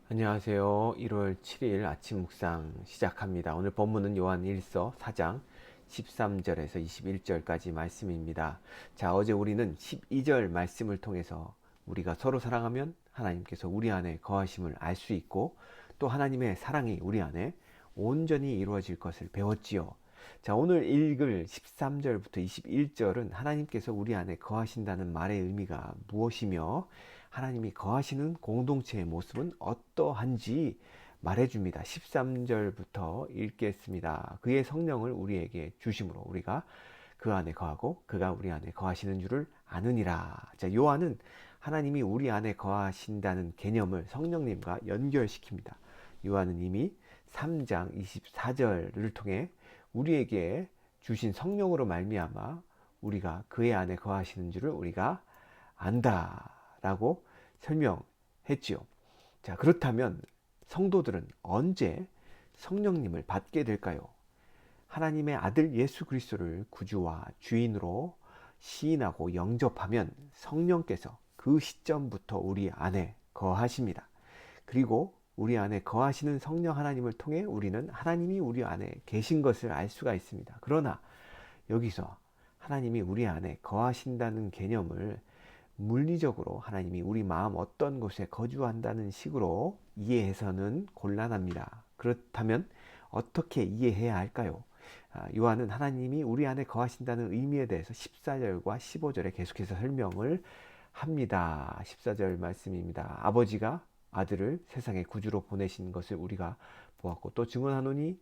안녕하세요. 1월 7일 아침 묵상 시작합니다. 오늘 본문은 요한 1서 4장 13절에서 21절까지 말씀입니다. 자, 어제 우리는 12절 말씀을 통해서 우리가 서로 사랑하면 하나님께서 우리 안에 거하심을 알 수 있고 또 하나님의 사랑이 우리 안에 온전히 이루어질 것을 배웠지요. 자, 오늘 읽을 13절부터 21절은 하나님께서 우리 안에 거하신다는 말의 의미가 무엇이며 하나님이 거하시는 공동체의 모습은 어떠한지 말해줍니다. 13절부터 읽겠습니다. 그의 성령을 우리에게 주심으로 우리가 그 안에 거하고 그가 우리 안에 거하시는 줄을 아느니라. 자, 요한은 하나님이 우리 안에 거하신다는 개념을 성령님과 연결시킵니다. 요한은 이미 3장 24절을 통해 우리에게 주신 성령으로 말미암아 우리가 그의 안에 거하시는 줄을 우리가 안다라고 설명했지요. 자, 그렇다면 성도들은 언제 성령님을 받게 될까요? 하나님의 아들 예수 그리스도를 구주와 주인으로 시인하고 영접하면 성령께서 그 시점부터 우리 안에 거하십니다. 그리고 우리 안에 거하시는 성령 하나님을 통해 우리는 하나님이 우리 안에 계신 것을 알 수가 있습니다. 그러나 여기서 하나님이 우리 안에 거하신다는 개념을 물리적으로 하나님이 우리 마음 어떤 곳에 거주한다는 식으로 이해해서는 곤란합니다. 그렇다면 어떻게 이해해야 할까요? 요한은 하나님이 우리 안에 거하신다는 의미에 대해서 14절과 15절에 계속해서 설명을 합니다. 14절 말씀입니다. 아버지가 아들을 세상의 구주로 보내신 것을 우리가 보았고 또 증언하노니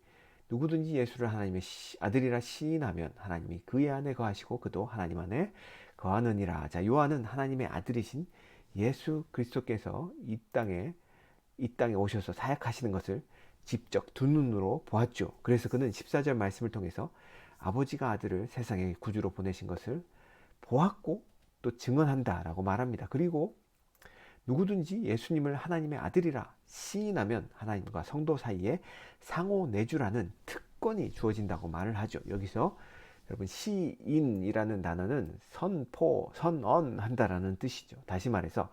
누구든지 예수를 하나님의 아들이라 시인하면 하나님이 그의 안에 거하시고 그도 하나님 안에 거하느니라. 자, 요한은 하나님의 아들이신 예수 그리스도께서 이 땅에 오셔서 사역하시는 것을 직접 두 눈으로 보았죠. 그래서 그는 14절 말씀을 통해서 아버지가 아들을 세상의 구주로 보내신 것을 보았고 또 증언한다라고 말합니다. 그리고 누구든지 예수님을 하나님의 아들이라 시인하면 하나님과 성도 사이에 상호 내주라는 특권이 주어진다고 말을 하죠. 여기서 여러분 시인이라는 단어는 선포, 선언한다라는 뜻이죠. 다시 말해서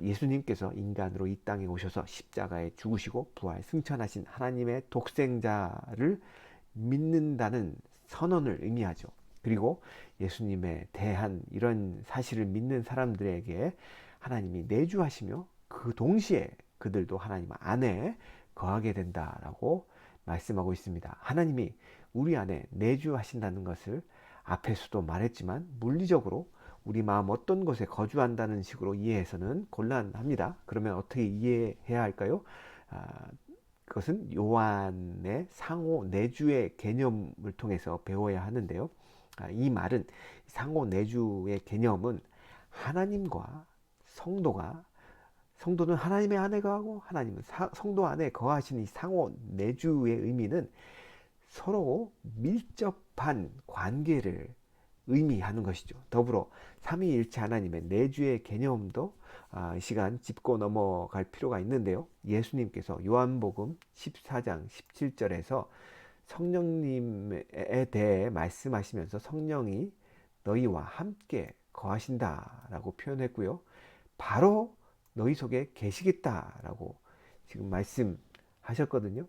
예수님께서 인간으로 이 땅에 오셔서 십자가에 죽으시고 부활 승천하신 하나님의 독생자를 믿는다는 선언을 의미하죠. 그리고 예수님에 대한 이런 사실을 믿는 사람들에게 하나님이 내주하시며 그 동시에 그들도 하나님 안에 거하게 된다라고 말씀하고 있습니다. 하나님이 우리 안에 내주하신다는 것을 앞에서도 말했지만 물리적으로 우리 마음 어떤 곳에 거주한다는 식으로 이해해서는 곤란합니다. 그러면 어떻게 이해해야 할까요? 그것은 요한의 상호 내주의 개념을 통해서 배워야 하는데요. 이 말은 상호 내주의 개념은 하나님과 성도는 하나님의 안에 거하고 하나님은 성도 안에 거하시는 이 상호 내주의 의미는 서로 밀접한 관계를 의미하는 것이죠. 더불어 삼위일체 하나님의 내주의 개념도 이 시간 짚고 넘어갈 필요가 있는데요. 예수님께서 요한복음 14장 17절에서 성령님에 대해 말씀하시면서 성령이 너희와 함께 거하신다라고 표현했고요. 바로 너희 속에 계시겠다라고 지금 말씀하셨거든요.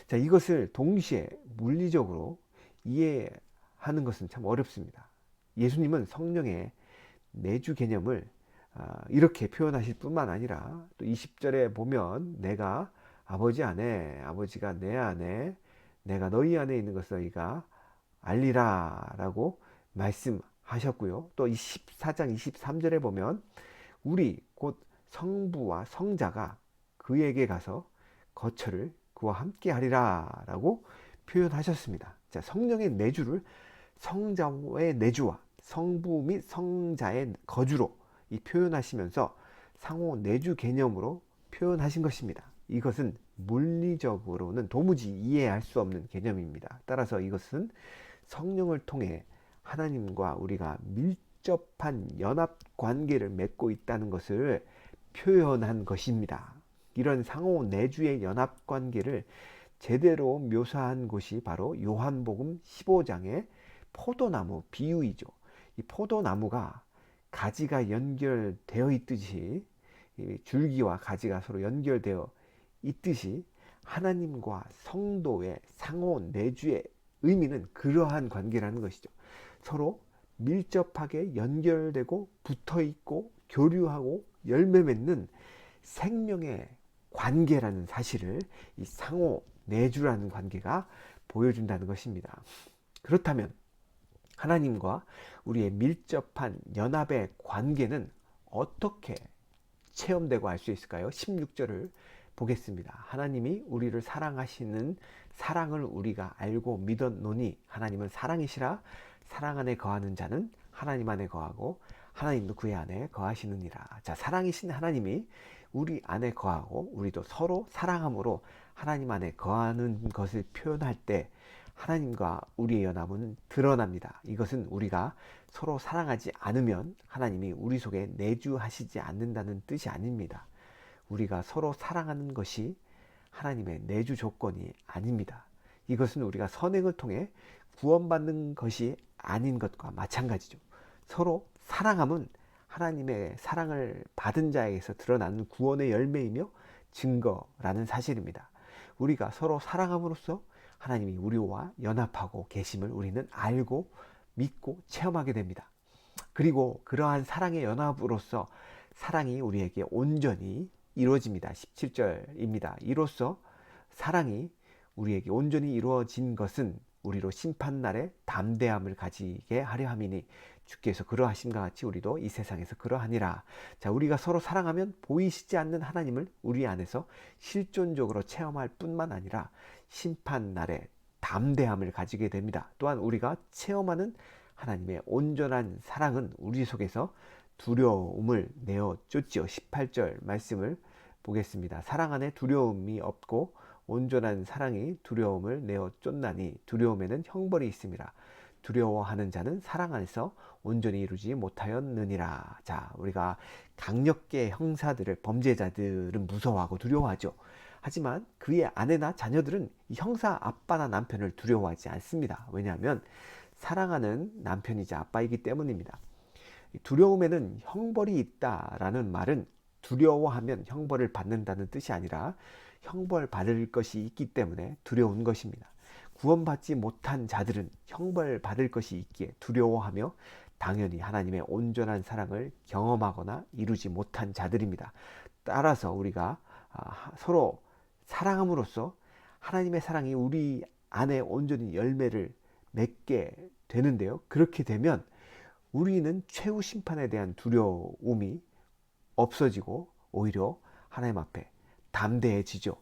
자, 이것을 동시에 물리적으로 이해하는 것은 참 어렵습니다. 예수님은 성령의 내주 개념을 이렇게 표현하실 뿐만 아니라 또 20절에 보면 내가 아버지 안에 아버지가 내 안에 내가 너희 안에 있는 것을 너희가 알리라 라고 말씀하셨고요. 또 14장 23절에 보면 우리 곧 성부와 성자가 그에게 가서 거처를 그와 함께 하리라 라고 표현하셨습니다. 자, 성령의 내주를 성자의 내주와 성부 및 성자의 거주로 이 표현하시면서 상호 내주 개념으로 표현하신 것입니다. 이것은 물리적으로는 도무지 이해할 수 없는 개념입니다. 따라서 이것은 성령을 통해 하나님과 우리가 밀접한 연합 관계를 맺고 있다는 것을 표현한 것입니다. 이런 상호 내주의 연합 관계를 제대로 묘사한 곳이 바로 요한복음 15장의 포도나무 비유이죠. 이 포도나무가 가지가 연결되어 있듯이 줄기와 가지가 서로 연결되어 이 뜻이 하나님과 성도의 상호 내주의 의미는 그러한 관계라는 것이죠. 서로 밀접하게 연결되고 붙어있고 교류하고 열매 맺는 생명의 관계라는 사실을 이 상호 내주라는 관계가 보여준다는 것입니다. 그렇다면 하나님과 우리의 밀접한 연합의 관계는 어떻게 체험되고 알 수 있을까요? 16절을 보겠습니다. 하나님이 우리를 사랑하시는 사랑을 우리가 알고 믿었노니 하나님은 사랑이시라. 사랑 안에 거하는 자는 하나님 안에 거하고 하나님도 그의 안에 거하시느니라. 자, 사랑이신 하나님이 우리 안에 거하고 우리도 서로 사랑함으로 하나님 안에 거하는 것을 표현할 때 하나님과 우리의 연합은 드러납니다. 이것은 우리가 서로 사랑하지 않으면 하나님이 우리 속에 내주하시지 않는다는 뜻이 아닙니다. 우리가 서로 사랑하는 것이 하나님의 내주 조건이 아닙니다. 이것은 우리가 선행을 통해 구원받는 것이 아닌 것과 마찬가지죠. 서로 사랑함은 하나님의 사랑을 받은 자에게서 드러나는 구원의 열매이며 증거라는 사실입니다. 우리가 서로 사랑함으로써 하나님이 우리와 연합하고 계심을 우리는 알고 믿고 체험하게 됩니다. 그리고 그러한 사랑의 연합으로서 사랑이 우리에게 온전히 이루어집니다. 17절입니다. 이로써 사랑이 우리에게 온전히 이루어진 것은 우리로 심판날에 담대함을 가지게 하려 함이니 주께서 그러하심과 같이 우리도 이 세상에서 그러하니라. 자, 우리가 서로 사랑하면 보이시지 않는 하나님을 우리 안에서 실존적으로 체험할 뿐만 아니라 심판날에 담대함을 가지게 됩니다. 또한 우리가 체험하는 하나님의 온전한 사랑은 우리 속에서 두려움을 내어 쫓지요. 18절 말씀을 보겠습니다. 사랑 안에 두려움이 없고 온전한 사랑이 두려움을 내어 쫓나니 두려움에는 형벌이 있습니다. 두려워하는 자는 사랑 안에서 온전히 이루지 못하였느니라. 자, 우리가 강력계 형사들을, 범죄자들은 무서워하고 두려워하죠. 하지만 그의 아내나 자녀들은 형사 아빠나 남편을 두려워하지 않습니다. 왜냐하면 사랑하는 남편이자 아빠이기 때문입니다. 두려움에는 형벌이 있다라는 말은 두려워하면 형벌을 받는다는 뜻이 아니라 형벌 받을 것이 있기 때문에 두려운 것입니다. 구원받지 못한 자들은 형벌 받을 것이 있기에 두려워하며 당연히 하나님의 온전한 사랑을 경험하거나 이루지 못한 자들입니다. 따라서 우리가 서로 사랑함으로써 하나님의 사랑이 우리 안에 온전히 열매를 맺게 되는데요. 그렇게 되면 우리는 최후 심판에 대한 두려움이 없어지고 오히려 하나님 앞에 담대해지죠.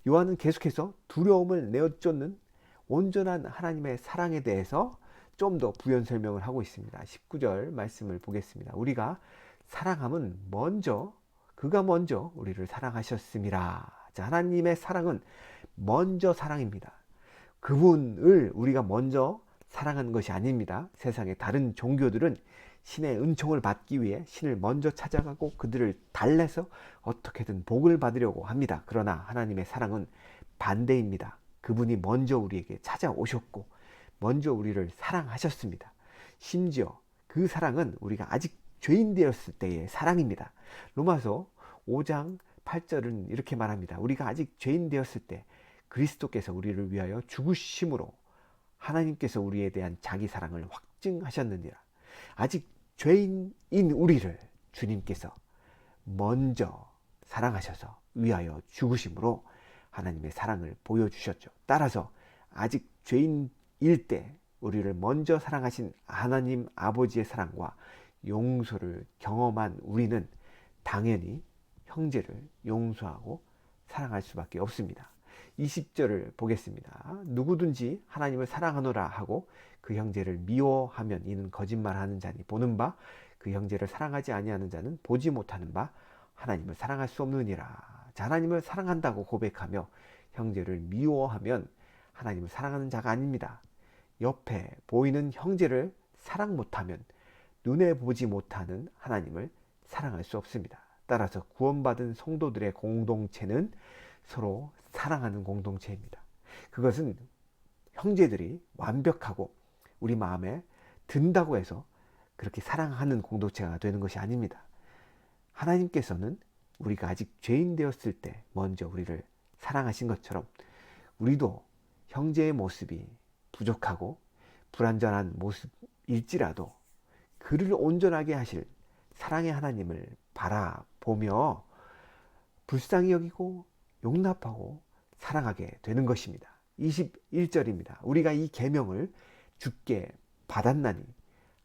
요한은 계속해서 두려움을 내어쫓는 온전한 하나님의 사랑에 대해서 좀 더 부연 설명을 하고 있습니다. 19절 말씀을 보겠습니다. 우리가 사랑함은 그가 먼저 우리를 사랑하셨음이라. 자, 하나님의 사랑은 먼저 사랑입니다. 그분을 우리가 먼저 사랑하는 것이 아닙니다. 세상의 다른 종교들은 신의 은총을 받기 위해 신을 먼저 찾아가고 그들을 달래서 어떻게든 복을 받으려고 합니다. 그러나 하나님의 사랑은 반대입니다. 그분이 먼저 우리에게 찾아오셨고 먼저 우리를 사랑하셨습니다. 심지어 그 사랑은 우리가 아직 죄인 되었을 때의 사랑입니다. 로마서 5장 8절은 이렇게 말합니다. 우리가 아직 죄인 되었을 때 그리스도께서 우리를 위하여 죽으심으로 하나님께서 우리에 대한 자기 사랑을 확증하셨느니라. 아직 죄인인 우리를 주님께서 먼저 사랑하셔서 위하여 죽으심으로 하나님의 사랑을 보여주셨죠. 따라서 아직 죄인일 때 우리를 먼저 사랑하신 하나님 아버지의 사랑과 용서를 경험한 우리는 당연히 형제를 용서하고 사랑할 수밖에 없습니다. 20절을 보겠습니다. 누구든지 하나님을 사랑하노라 하고 그 형제를 미워하면 이는 거짓말하는 자니 보는 바 그 형제를 사랑하지 아니하는 자는 보지 못하는 바 하나님을 사랑할 수 없느니라. 자, 하나님을 사랑한다고 고백하며 형제를 미워하면 하나님을 사랑하는 자가 아닙니다. 옆에 보이는 형제를 사랑 못하면 눈에 보지 못하는 하나님을 사랑할 수 없습니다. 따라서 구원받은 성도들의 공동체는 서로 사랑하는 공동체입니다. 그것은 형제들이 완벽하고 우리 마음에 든다고 해서 그렇게 사랑하는 공동체가 되는 것이 아닙니다. 하나님께서는 우리가 아직 죄인 되었을 때 먼저 우리를 사랑하신 것처럼 우리도 형제의 모습이 부족하고 불완전한 모습일지라도 그를 온전하게 하실 사랑의 하나님을 바라보며 불쌍히 여기고 용납하고 사랑하게 되는 것입니다. 21절입니다. 우리가 이 계명을 주께 받았나니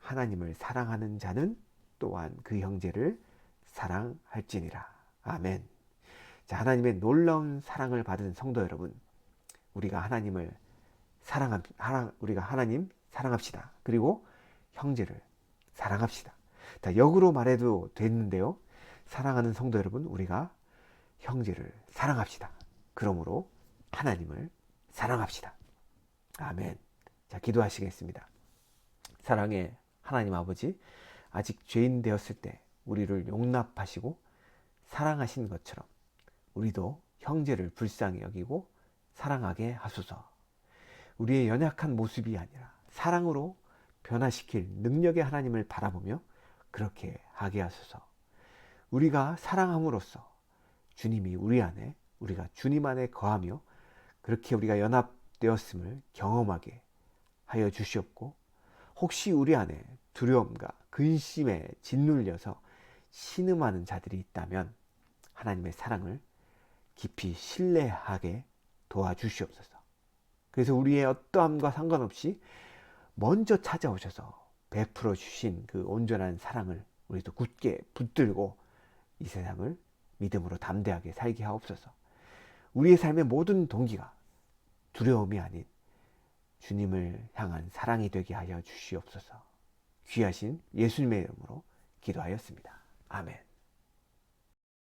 하나님을 사랑하는 자는 또한 그 형제를 사랑할지니라. 아멘. 자, 하나님의 놀라운 사랑을 받은 성도 여러분, 우리가 하나님 사랑합시다. 그리고 형제를 사랑합시다. 자, 역으로 말해도 되는데요. 사랑하는 성도 여러분, 우리가 형제를 사랑합시다. 그러므로 하나님을 사랑합시다. 아멘. 자, 기도하시겠습니다. 사랑의 하나님 아버지, 아직 죄인 되었을 때 우리를 용납하시고 사랑하신 것처럼 우리도 형제를 불쌍히 여기고 사랑하게 하소서. 우리의 연약한 모습이 아니라 사랑으로 변화시킬 능력의 하나님을 바라보며 그렇게 하게 하소서. 우리가 사랑함으로써 주님이 우리 안에, 우리가 주님 안에 거하며 그렇게 우리가 연합되었음을 경험하게 하여 주시옵고, 혹시 우리 안에 두려움과 근심에 짓눌려서 신음하는 자들이 있다면 하나님의 사랑을 깊이 신뢰하게 도와주시옵소서. 그래서 우리의 어떠함과 상관없이 먼저 찾아오셔서 베풀어 주신 그 온전한 사랑을 우리도 굳게 붙들고 이 세상을 믿음으로 담대하게 살게 하옵소서. 우리의 삶의 모든 동기가 두려움이 아닌 주님을 향한 사랑이 되게 하여 주시옵소서. 귀하신 예수님의 이름으로 기도하였습니다. 아멘.